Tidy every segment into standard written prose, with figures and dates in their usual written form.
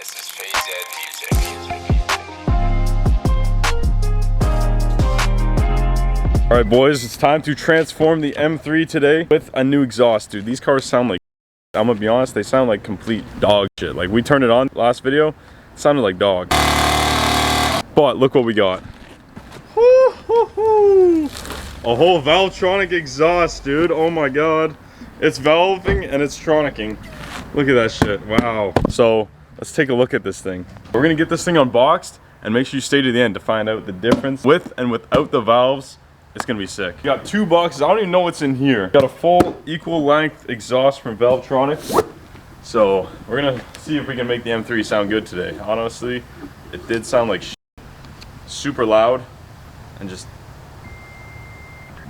This is F80 M3. Alright boys, it's time to transform the M3 today with a new exhaust, dude. These cars sound like, I'm gonna be honest, they sound like complete dog shit. Like, we turned it on last video, it sounded like dog. But look what we got. A whole Valvetronic exhaust, dude. Oh my god. It's valving and it's tronicking. Look at that shit. Wow. So let's take a look at this thing. We're gonna get this thing unboxed and make sure you stay to the end to find out the difference with and without the valves. It's gonna be sick. You got two boxes. I don't even know what's in here. Got a full equal length exhaust from Valvetronic. So we're gonna see if we can make the M3 sound good today. Honestly, it did sound like shit. Super loud and just,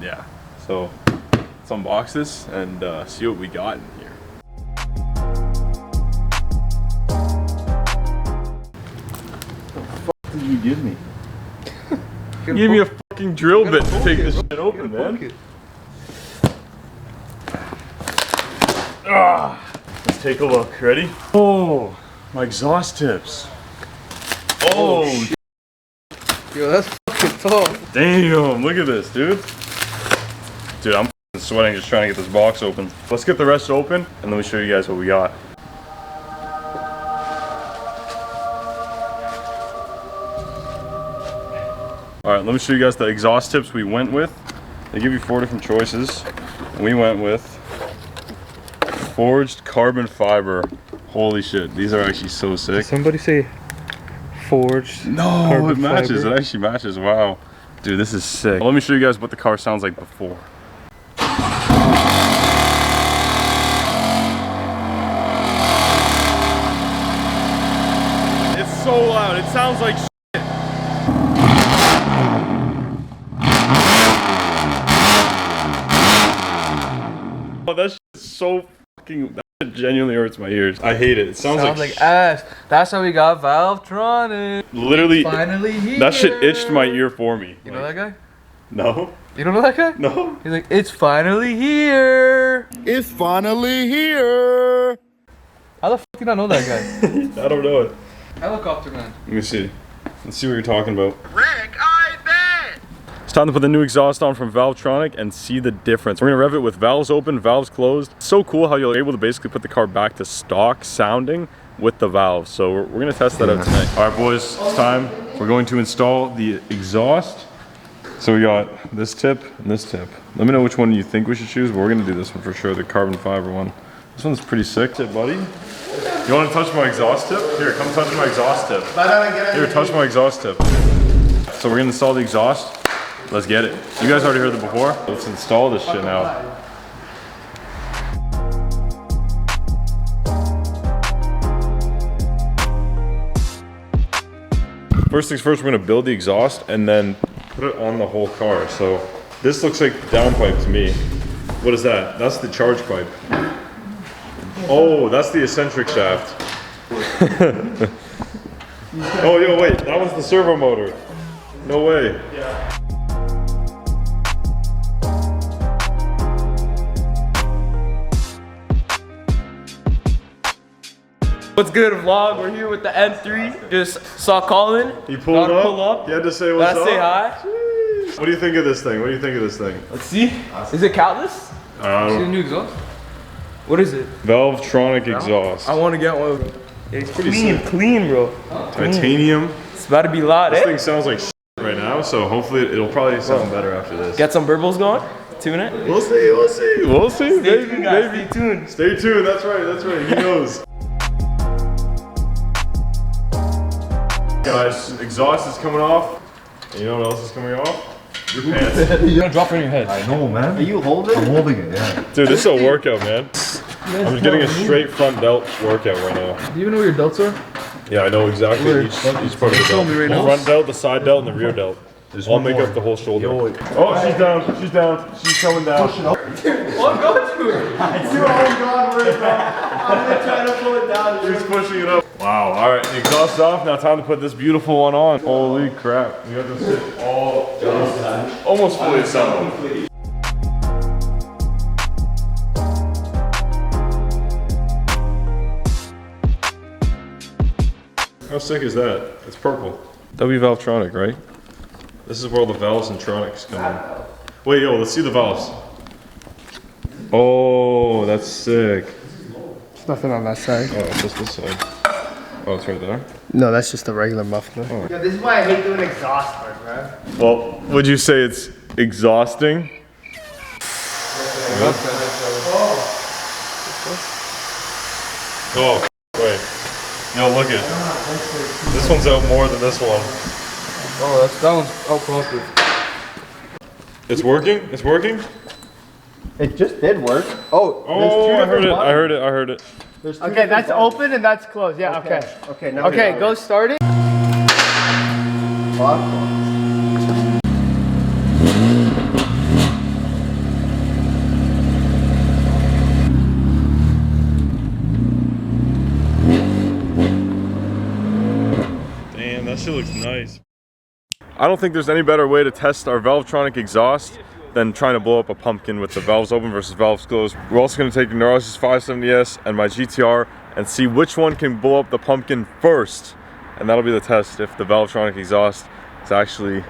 yeah. So let's unbox this and see what we got in here. What the fuck did you give me? You gave me a fucking drill bit to take this shit open, man. Let's take a look. Ready? Oh, my exhaust tips. Oh, shit. Yo, that's fucking tough. Damn, look at this, dude. Dude, I'm sweating just trying to get this box open. Let's get the rest open and let me show you guys what we got. Alright, let me show you guys the exhaust tips we went with. They give you 4 different choices. We went with forged carbon fiber. Holy shit, these are actually so sick. Did somebody say forged? No, it matches. Fiber? It actually matches. Wow. Dude, this is sick. Let me show you guys what the car sounds like before. It's so loud. It sounds like shit. Oh, that shit is so fucking... That shit genuinely hurts my ears. I hate it. It sounds like ass. That's how we got Valvetronic. Literally, Finally here. that shit itched my ear for me. You know that guy? No. You don't know that guy? No. He's like, it's finally here. It's finally here. How the fuck do you not know that guy? I don't know it. Helicopter man. Let me see. Let's see what you're talking about. Rick, I bet! It's time to put the new exhaust on from Valvetronic and see the difference. We're gonna rev it with valves open, valves closed. It's so cool how you're able to basically put the car back to stock sounding with the valves. So we're gonna test that out tonight. All right, boys, it's time. We're going to install the exhaust. So we got this tip and this tip. Let me know which one you think we should choose, but we're gonna do this one for sure, the carbon fiber one. This one's pretty sick. Hey, buddy. You wanna touch my exhaust tip? Here, come touch my exhaust tip. Here, touch my exhaust tip. So we're gonna install the exhaust. Let's get it. You guys already heard it before. Let's install this shit now. First things first, we're gonna build the exhaust and then put it on the whole car. So this looks like the downpipe to me. What is that? That's the charge pipe. Oh, that's the eccentric shaft. Oh, yo, wait, that was the servo motor. No way. What's good, vlog? We're here with the M3. Just saw Colin. He pulled up. Pull up. You had to say what's up. Gotta say hi. Jeez. What do you think of this thing? What do you think of this thing? Let's see. Is it countless? See the new exhaust? What is it? Valvetronic exhaust. I want to get one. It's pretty clean, sick. clean, bro. Titanium. It's about to be loud, This eh? thing sounds like right now, so hopefully it'll probably sound better after this. Get some burbles going. Tune it. We'll see, we'll see. We'll see, Stay maybe, tuned, guys. maybe. Stay tuned. Stay tuned, that's right, he knows. Guys, exhaust is coming off. And you know what else is coming off? Your pants. You're gonna drop it on your head. I know, man. Are you holding? I'm holding it, yeah. Dude, this is a workout, man. I'm getting a straight front delt workout right now. Do you even know where your delts are? Yeah, I know exactly each part of the Show me right delt. now. The front delt, the side delt, and the rear delt. I'll make up the whole shoulder. Oh, she's down, she's down. She's coming down. I'm going to it. Oh God, where is that? I'm gonna try to pull it down. She's pushing it up. Wow, alright, the exhaust off. Now time to put this beautiful one on. Holy crap. We got this shit all almost fully assembled. How sick is that? It's purple. W Valvetronic, right? This is where all the valves and tronics come in. Wait, yo, let's see the valves. Oh, that's sick. There's nothing on that side. Oh, it's just this side. Oh, it's right there? No, that's just a regular muffler. Oh. Yeah, this is why I hate doing exhaust work, man. Well, would you say it's exhausting? Oh, wait. Yo, look it. This one's out more than this one. Oh, that one's out closer. It's working? It's working? It just did work. Oh, I heard it. I heard it. I heard it. Okay, that's open and that's closed. Yeah, okay. Okay, now okay, go start it. Damn, that shit looks nice. I don't think there's any better way to test our Valvetronic exhaust than trying to blow up a pumpkin with the valves open versus valves closed. We're also going to take Garage's 570S and my GTR and see which one can blow up the pumpkin first. And that'll be the test if the Valvetronic exhaust is actually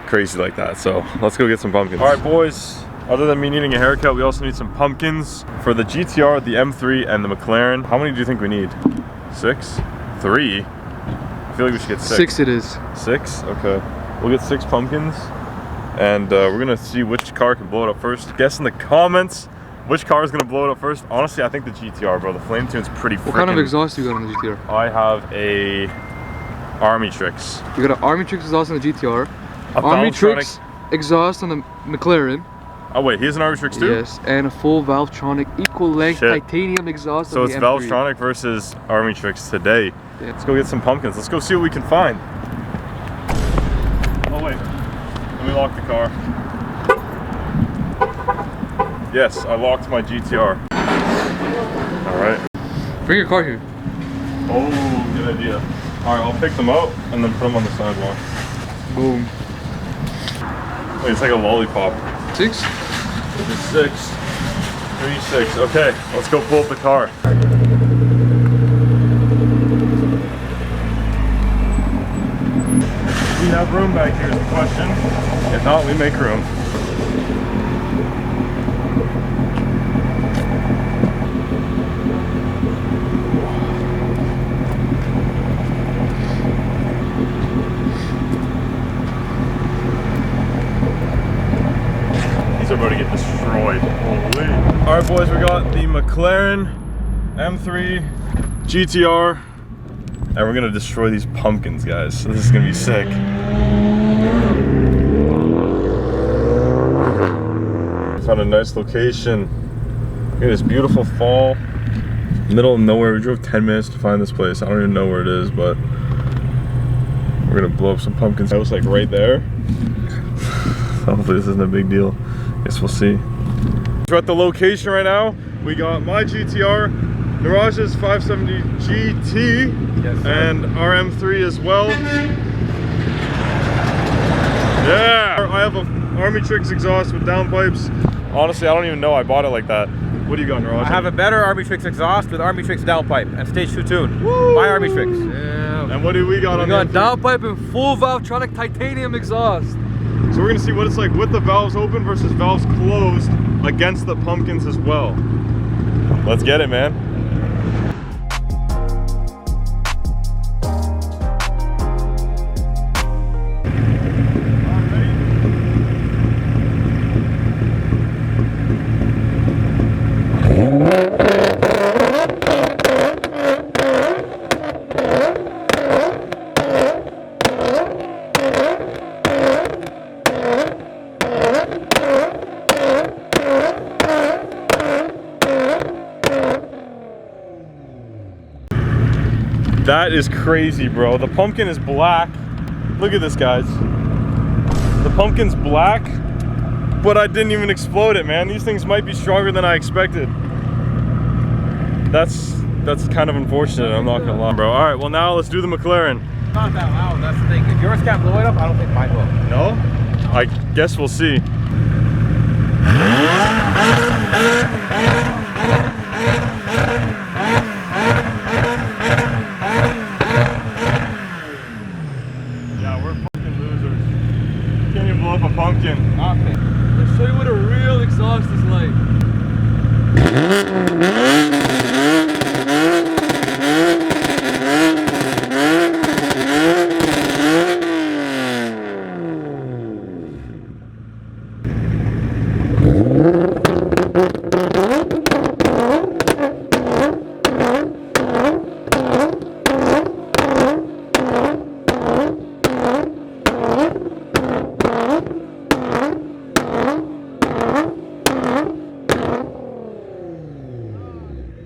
crazy like that. So let's go get some pumpkins. All right, boys. Other than me needing a haircut, we also need some pumpkins for the GTR, the M3, and the McLaren. How many do you think we need? 6? 3? I feel like we should get 6. 6 it is. 6? Okay. We'll get 6 pumpkins. And we're gonna see which car can blow it up first. Guess in the comments which car is gonna blow it up first. Honestly, I think the GTR, bro. The flame tune's pretty freaking... What kind of exhaust you got on the GTR? I have a Army Tricks. You got an Army Tricks exhaust on the GTR. A Army Valvetronic... Tricks exhaust on the McLaren. Oh wait, he has an Army Tricks too? Yes, and a full Valvetronic equal length Shit. titanium exhaust So on it's the M3. Valvetronic versus Army Tricks today. Yeah. Let's go get some pumpkins. Let's go see what we can find. Oh wait, let me lock the car. Yes, I locked my GTR. Alright. Bring your car here. Oh, good idea. Alright, I'll pick them out and then put them on the sidewalk. Boom. Wait, it's like a lollipop. 6? This is 6. 3, 6. Okay, let's go pull up the car. Do we have room back here is the question. If not, we make room. These are about to get destroyed. Holy. Alright boys, we got the McLaren M3 GTR. And we're gonna destroy these pumpkins, guys. So this is gonna be sick. Found a nice location. Look at this beautiful fall. Middle of nowhere. We drove 10 minutes to find this place. I don't even know where it is, but we're gonna blow up some pumpkins. That was like right there. Hopefully this isn't a big deal. Guess we'll see. We're at the location right now. We got my GTR, Garage's 570 GT, yes, and our M3 as well. Yeah! I have an Army Tricks exhaust with downpipes. Honestly, I don't even know I bought it like that. What do you got, Garage? I have a better Army Tricks exhaust with Army Tricks downpipe and stage 2 tune. Woo! My Army Tricks. Yeah. And what do we got on the the downpipe and full Valvetronic titanium exhaust. So we're gonna see what it's like with the valves open versus valves closed against the pumpkins as well. Let's get it, man. That is crazy, bro. The pumpkin is black. Look at this, guys. The pumpkin's black, but I didn't even explode it, man. These things might be stronger than I expected. That's kind of unfortunate, I'm not gonna lie, bro. All right, well now let's do the McLaren. Not that loud, that's the thing. If yours can't blow it up, I don't think mine will. No? I guess we'll see. pumpkin. Let's show you what a real exhaust is like.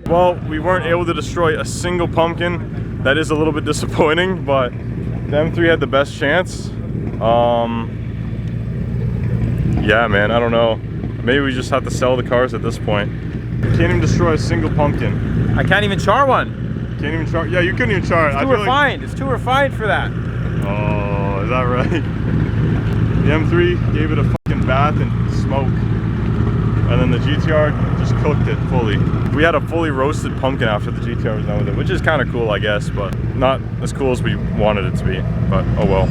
Well, we weren't able to destroy a single pumpkin. That is a little bit disappointing, but the M3 had the best chance. Yeah, man, I don't know. Maybe we just have to sell the cars at this point. Can't even destroy a single pumpkin. I can't even char one. Can't even char. Yeah, you couldn't even char it. It's too refined. It's too refined for that. Oh, is that right? The M3 gave it a fucking bath in smoke. And then the GTR just cooked it fully. We had a fully roasted pumpkin after the GTR was done with it, which is kind of cool, I guess, but not as cool as we wanted it to be, but oh well.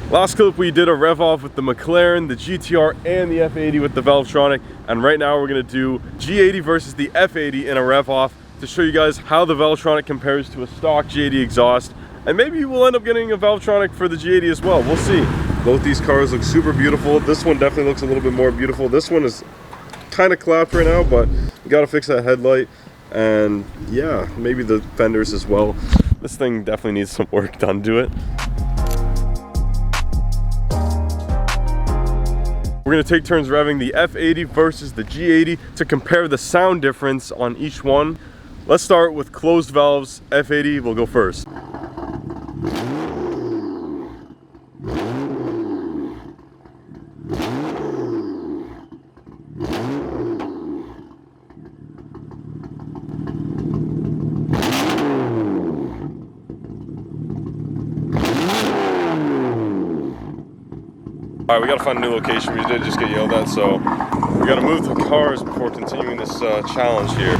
Last clip we did a rev off with the McLaren, the GTR, and the F80 with the Valvetronic, and right now we're gonna do G80 versus the F80 in a rev off to show you guys how the Valvetronic compares to a stock G80 exhaust, and maybe we'll end up getting a Valvetronic for the G80 as well, we'll see. Both these cars look super beautiful. This one definitely looks a little bit more beautiful. This one is kind of clapped right now, but we gotta fix that headlight, and yeah, maybe the fenders as well. This thing definitely needs some work done to it. We're gonna take turns revving the F80 versus the G80 to compare the sound difference on each one. Let's start with closed valves. F80 will go first. All right, we gotta find a new location. We did just get yelled at, so we gotta move the cars before continuing this challenge here.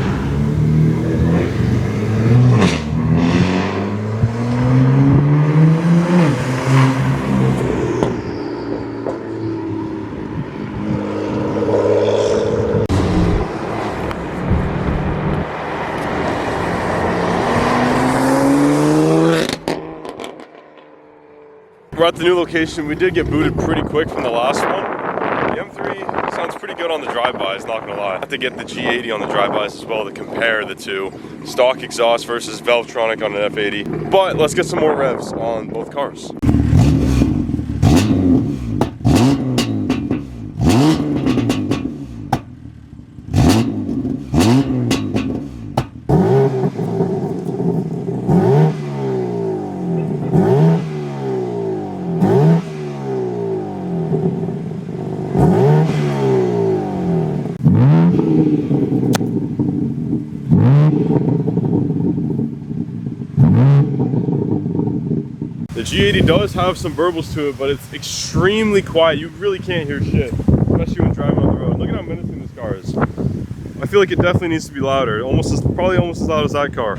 We're at the new location. We did get booted pretty quick from the last one. The M3 sounds pretty good on the drive-bys, not gonna lie. I have to get the G80 on the drive-bys as well to compare the two. Stock exhaust versus Valvetronic on an F80. But let's get some more revs on both cars. The G80 does have some burbles to it, but it's extremely quiet. You really can't hear shit, especially when driving on the road. Look at how menacing this car is. I feel like it definitely needs to be louder. Probably almost as loud as that car.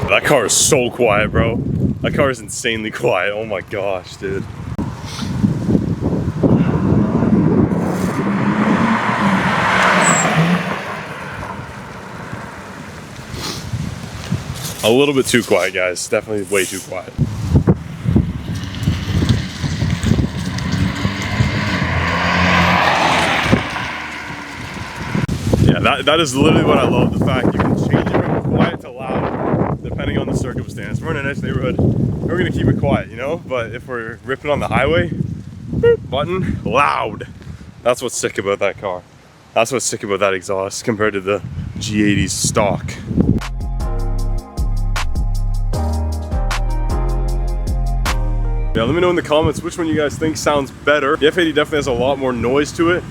That car is so quiet, bro. That car is insanely quiet. Oh my gosh, dude. A little bit too quiet, guys. Definitely way too quiet. Yeah, that is literally what I love. The fact you can change it from quiet to loud depending on the circumstance. We're in a nice neighborhood. We're gonna keep it quiet, you know? But if we're ripping on the highway, button, loud. That's what's sick about that car. That's what's sick about that exhaust compared to the G80's stock. Yeah, let me know in the comments which one you guys think sounds better. The F80 definitely has a lot more noise to it.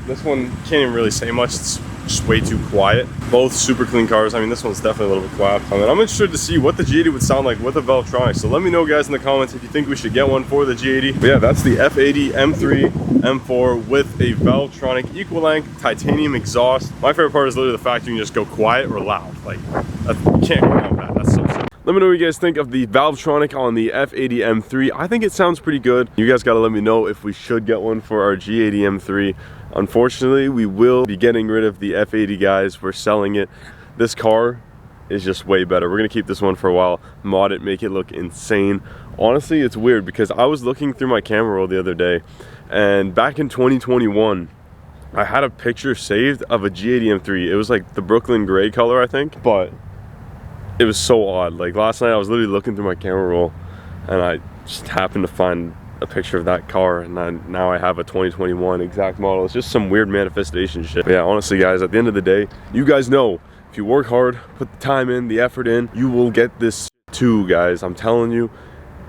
This one can't even really say much. It's just way too quiet. Both super clean cars. I mean, this one's definitely a little bit clapped. I mean, I'm interested to see what the G80 would sound like with a Valvetronic. So let me know, guys, in the comments if you think we should get one for the G80. But yeah, that's the F80 M3 M4 with a Valvetronic equal length titanium exhaust. My favorite part is literally the fact you can just go quiet or loud. Like, you can't go around that. That's so sick. Let me know what you guys think of the Valvetronic on the F80 M3. I think it sounds pretty good. You guys gotta let me know if we should get one for our G80 M3. Unfortunately, we will be getting rid of the F80, guys. We're selling it. This car is just way better. We're gonna keep this one for a while, mod it, make it look insane. Honestly, it's weird because I was looking through my camera roll the other day, and back in 2021, I had a picture saved of a G80 M3. It was like the Brooklyn gray color, I think, but it was so odd. Like last night I was literally looking through my camera roll and I just happened to find a picture of that car, and now I have a 2021 exact model. It's just some weird manifestation shit. But yeah, honestly, guys, at the end of the day, you guys know if you work hard, put the time in, the effort in, you will get this too, guys. I'm telling you,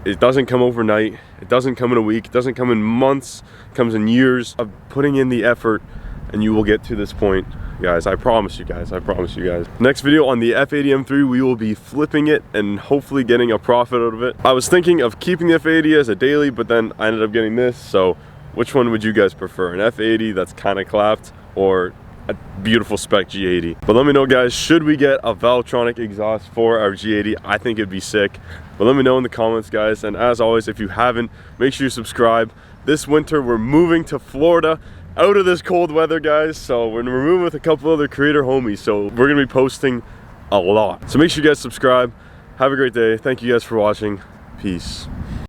it doesn't come overnight. It doesn't come in a week. It doesn't come in months. It comes in years of putting in the effort, and you will get to this point, guys. I promise you guys. I promise you guys. Next video on the F80 M3, we will be flipping it and hopefully getting a profit out of it. I was thinking of keeping the F80 as a daily, but then I ended up getting this. So which one would you guys prefer? An F80 that's kind of clapped, or a beautiful spec G80? But let me know, guys, should we get a Valvetronic exhaust for our G80? I think it'd be sick. But let me know in the comments, guys. And as always, if you haven't, make sure you subscribe. This winter, we're moving to Florida, out of this cold weather, guys. So we're moving with a couple other creator homies. So we're gonna be posting a lot. So make sure you guys subscribe. Have a great day. Thank you guys for watching. Peace.